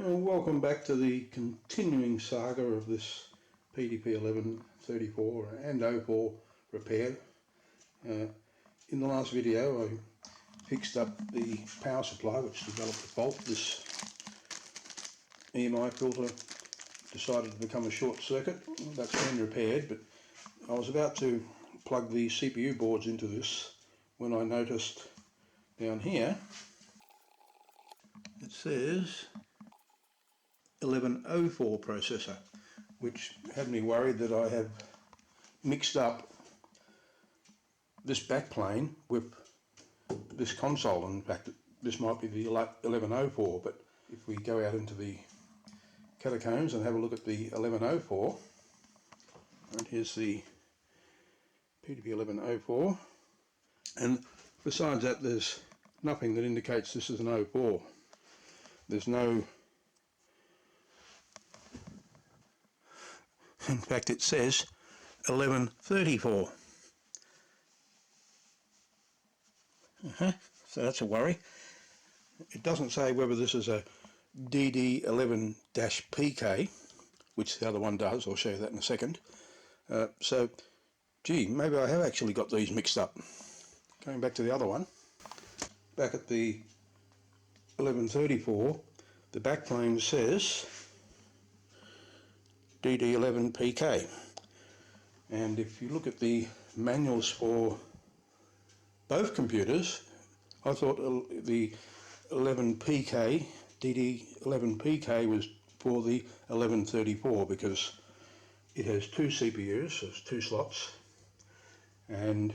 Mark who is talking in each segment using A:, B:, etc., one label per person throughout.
A: Welcome back to the continuing saga of this PDP 1134 and 04 repair. In the last video I fixed up the power supply which developed a fault. This EMI filter decided to become a short circuit. That's been repaired, but I was about to plug the CPU boards into this when I noticed down here it says 1104 processor, which had me worried that I have mixed up this backplane with this console. In fact, this might be the 1104, but if we go out into the catacombs and have a look at the 1104, and here's the PDP 1104, and besides that there's nothing that indicates this is an 04. There's no, in fact it says 1134. So that's a worry. It doesn't say whether this is a DD11-PK, which the other one does. I'll show you that in a second. So, gee, maybe I have actually got these mixed up. Going back to the other one, back at the 1134, the backplane says DD11-PK, and if you look at the manuals for both computers, I thought the 11PK, DD11PK was for the 1134 because it has two CPUs, so it's two slots, and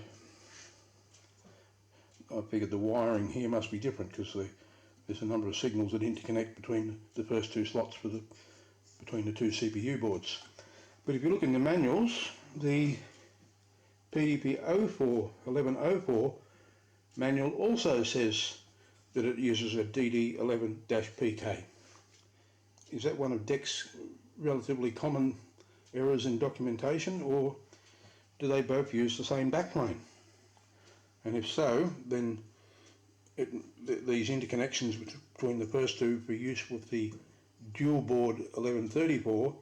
A: I figured the wiring here must be different because there's a number of signals that interconnect between the first two slots for between the two CPU boards. But if you look in the manuals, the PDP 1104 manual also says that it uses a DD11-PK. Is that one of DEC's relatively common errors in documentation, or do they both use the same backplane? And if so, then these interconnections between the first two for use with the dual board 1134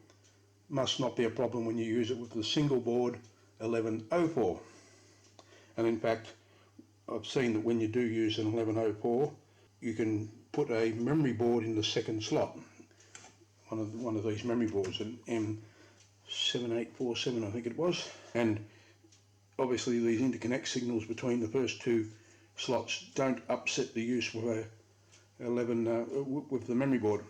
A: must not be a problem when you use it with the single board 1104. And in fact, I've seen that when you do use an 1104, you can put a memory board in the second slot. One of these memory boards, an M7847 I think it was, and obviously these interconnect signals between the first two slots don't upset the use with with the memory board.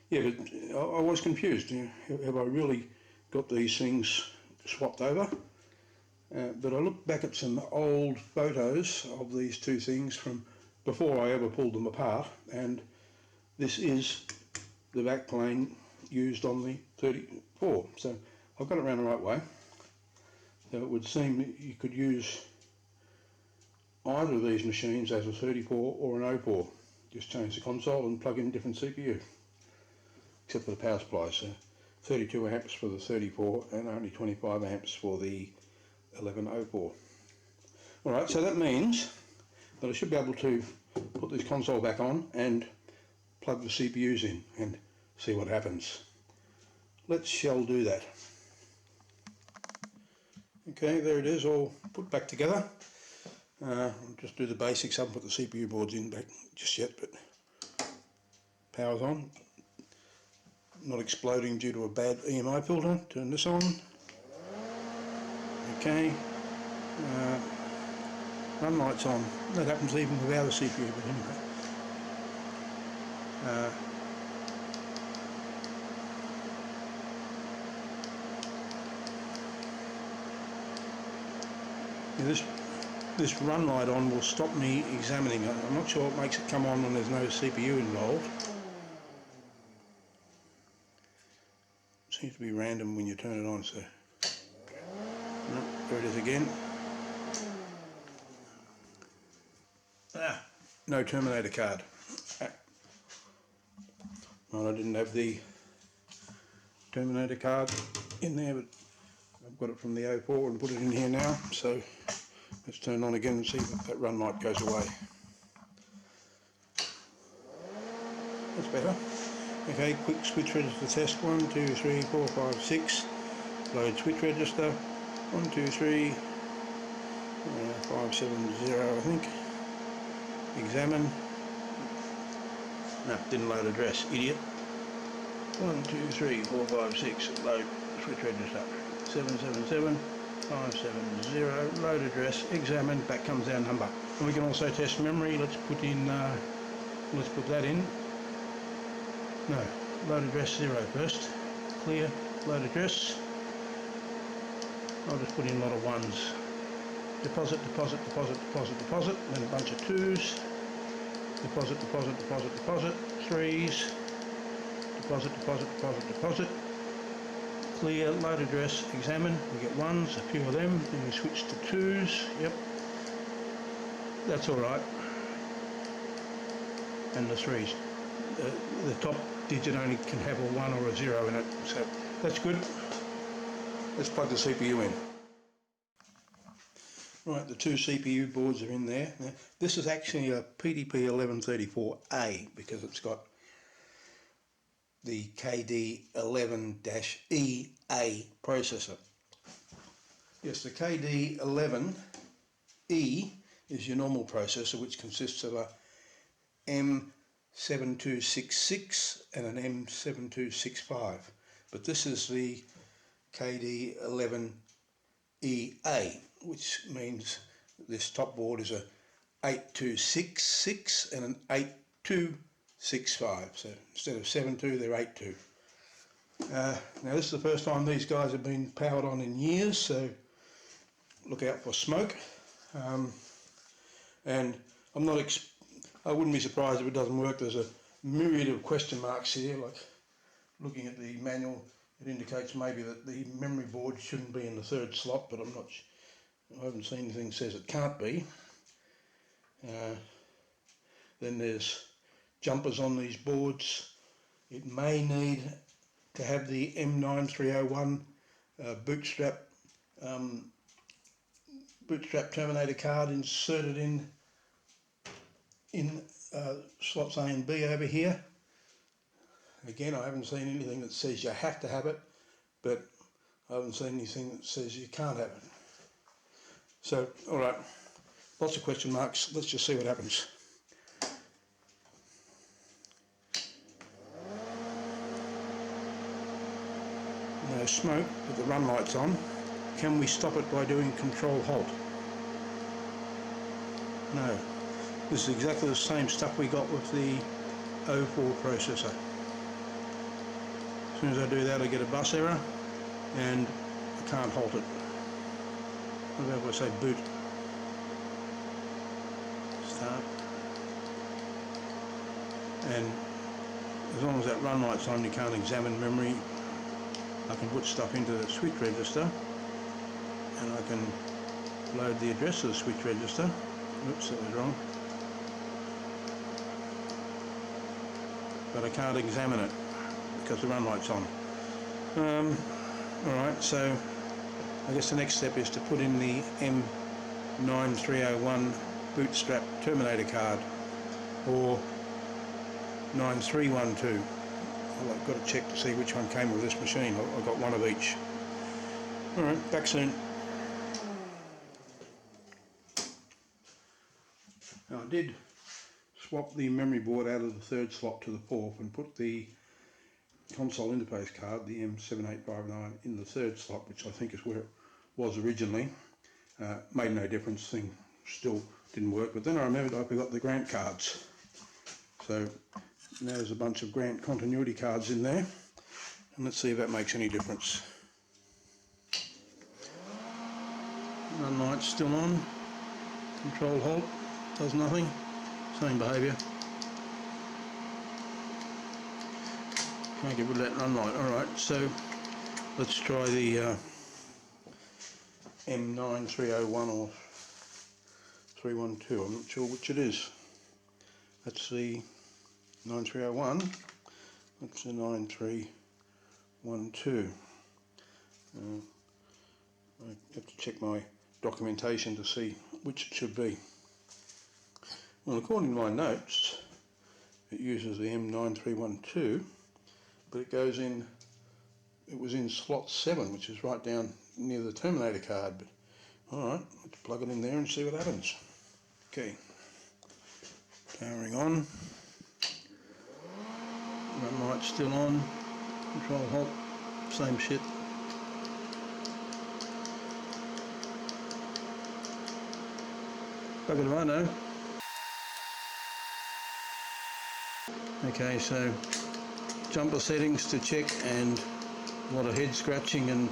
A: Yeah, but I was confused. Have I really got these things swapped over? But I looked back at some old photos of these two things from before I ever pulled them apart, and this is the backplane used on the 34. So I've got it around the right way. So it would seem that you could use either of these machines as a 34 or an 04. Just change the console and plug in a different CPU, except for the power supply. So 32 amps for the 34 and only 25 amps for the 1104. Alright, so that means that I should be able to put this console back on and plug the CPUs in and see what happens. Shall do that. Okay, there it is, all put back together. I'll just do the basics. I haven't put the CPU boards in back just yet, but power's on. Not exploding due to a bad EMI filter. Turn this on. Okay. Run lights on. That happens even without a CPU, but anyway. This run light on will stop me examining it. I'm not sure what makes it come on when there's no CPU involved. It seems to be random when you turn it on, so there it is again. No terminator card. Well, I didn't have the terminator card in there, but I've got it from the 04 and put it in here now. So let's turn on again and see if that run light goes away. That's better. Okay, quick switch register test. 1, 2, 3, 4, 5, 6. Load switch register. 1, 2, 3, 5, 7, 0, I think. Examine. No, didn't load address, idiot. 1, 2, 3, 4, 5, 6. Load switch register. 777 570. Load address. Examine. Back comes our number. And we can also test memory. Let's put that in. No, load address 0 first. Clear. Load address. I'll just put in a lot of 1s. Deposit, deposit, deposit, deposit, deposit. Then a bunch of 2s. Deposit, deposit, deposit, deposit. 3s. Deposit, deposit, deposit, deposit. Clear. Load address. Examine. We get 1s, a few of them. Then we switch to 2s. Yep. That's all right. And the 3s. The top digit only can have a 1 or a 0 in it, so that's good. Let's plug the CPU in. Right, the two CPU boards are in there. Now, this is actually a PDP 1134A because it's got the KD11-EA processor. Yes, the KD11E is your normal processor, which consists of a M7266 and an M7265, but this is the KD11EA, which means this top board is a 8266 and an 8265, so instead of 72 they're 82. Now this is the first time these guys have been powered on in years, so look out for smoke. And I wouldn't be surprised if it doesn't work. There's a myriad of question marks here, like looking at the manual, it indicates maybe that the memory board shouldn't be in the third slot, but I haven't seen anything that says it can't be. Then there's jumpers on these boards. It may need to have the M9301 bootstrap terminator card inserted in slots A and B over here. Again, I haven't seen anything that says you have to have it, but I haven't seen anything that says you can't have it. So, alright, lots of question marks. Let's just see what happens. No smoke, but the run light's on. Can we stop it by doing control halt? No. This is exactly the same stuff we got with the 04 processor. As soon as I do that I get a bus error and I can't halt it. What about if I say boot? Start. And as long as that run light's on, you can't examine memory. I can put stuff into the switch register and I can load the address of the switch register. Oops, that was wrong. But I can't examine it because the run light's on. Alright, so I guess the next step is to put in the M9301 bootstrap terminator card or 9312. Well, I've got to check to see which one came with this machine. I've got one of each. Alright, back soon. Now I did swap the memory board out of the third slot to the fourth and put the console interface card, the M7859, in the third slot, which I think is where it was originally. Made no difference, thing still didn't work, but then I remembered I forgot the grant cards. So now there's a bunch of grant continuity cards in there, and let's see if that makes any difference. Run light's still on, control halt, does nothing, same behaviour. Can't get rid of that run light. Alright, so let's try the M9301 or 312, I'm not sure which it is. That's the 9301, that's the 9312. I have to check my documentation to see which it should be. Well, according to my notes, it uses the M9312, but it goes in, it was in slot 7, which is right down near the terminator card. But, alright, let's plug it in there and see what happens. Okay, powering on, run light still on, control halt, same shit. Bugger do I know. Okay, so jumper settings to check and a lot of head scratching, and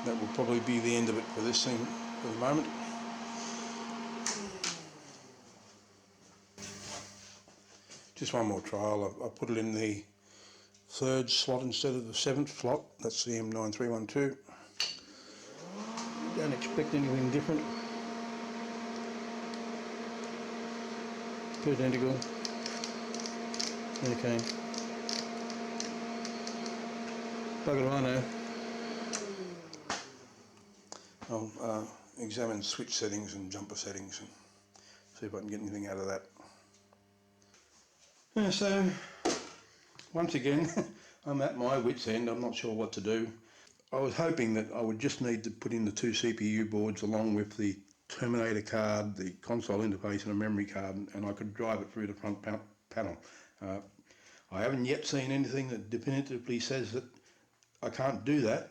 A: that will probably be the end of it for this thing for the moment. Just one more trial. I put it in the 3rd slot instead of the 7th slot. That's the M9312. Don't expect anything different. Put identical. Okay. Bugger do I know. I'll examine switch settings and jumper settings and see if I can get anything out of that. Yeah, so once again I'm at my wit's end. I'm not sure what to do. I was hoping that I would just need to put in the 2 CPU boards along with the terminator card, the console interface and a memory card, and I could drive it through the front panel. I haven't yet seen anything that definitively says that I can't do that,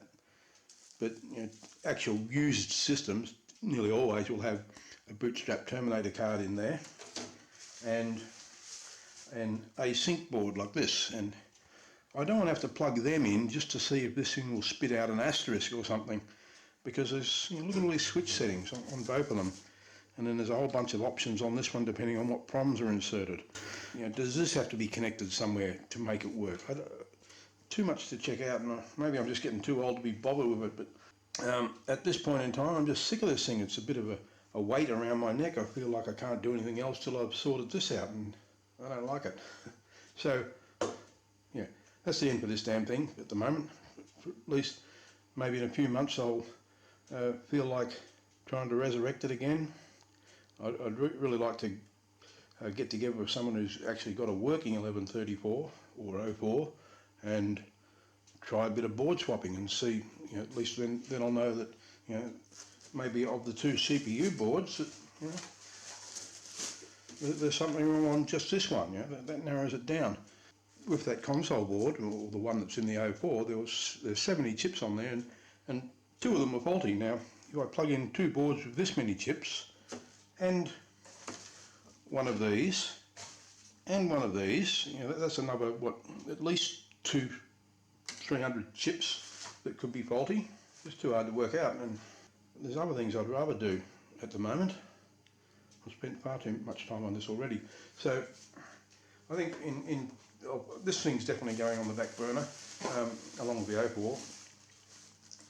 A: but you know, actual used systems nearly always will have a bootstrap terminator card in there and a sync board like this, and I don't want to have to plug them in just to see if this thing will spit out an asterisk or something, because there's, you know, look at all these switch settings on both of them, and then there's a whole bunch of options on this one depending on what proms are inserted. You know, does this have to be connected somewhere to make it work? Too much to check out, and maybe I'm just getting too old to be bothered with it, but at this point in time I'm just sick of this thing. It's a bit of a weight around my neck. I feel like I can't do anything else till I've sorted this out, and I don't like it. So yeah, that's the end for this damn thing at the moment. For at least maybe in a few months I'll feel like trying to resurrect it again. I'd really like to get together with someone who's actually got a working 1134 or 04 and try a bit of board swapping and see, you know, at least then I'll know that, you know, maybe of the 2 CPU boards that, you know, there's something wrong on just this one. You know, that narrows it down. With that console board, or the one that's in the 04, there's 70 chips on there, and 2 of them are faulty. Now, if I plug in 2 boards with this many chips, and one of these, and one of these, you know, that's another, what, at least 300 chips that could be faulty. It's too hard to work out, and there's other things I'd rather do at the moment. I've spent far too much time on this already. So I think this thing's definitely going on the back burner, along with the 04.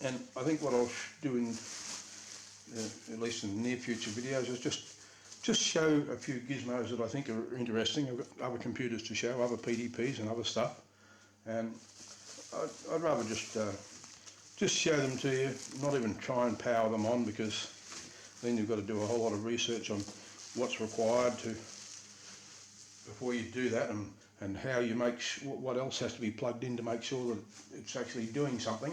A: And I think what I'll do in, at least in the near future videos, is just show a few gizmos that I think are interesting. I've got other computers to show, other PDPs and other stuff, and I'd rather just show them to you, not even try and power them on, because then you've got to do a whole lot of research on what's required before you do that, and how you make what else has to be plugged in to make sure that it's actually doing something.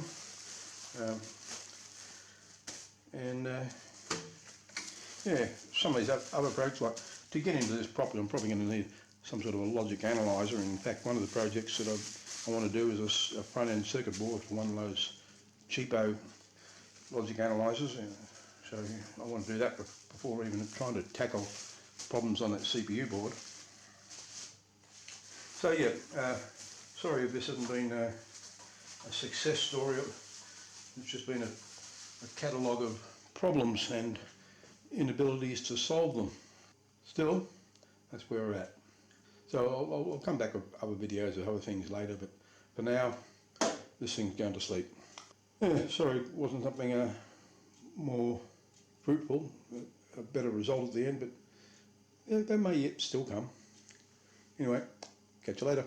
A: Yeah, some of these other projects, like to get into this properly, I'm probably going to need some sort of a logic analyzer. And in fact, one of the projects that I want to do is a front-end circuit board for one of those cheapo logic analyzers. So I want to do that before even trying to tackle problems on that CPU board. So yeah, sorry if this hasn't been a success story. It's just been a catalogue of problems and inabilities to solve them. Still, that's where we're at. So I'll come back with other videos of other things later, but for now, this thing's going to sleep. Yeah, sorry, it wasn't something more fruitful, a better result at the end, but yeah, they may yet still come. Anyway, catch you later.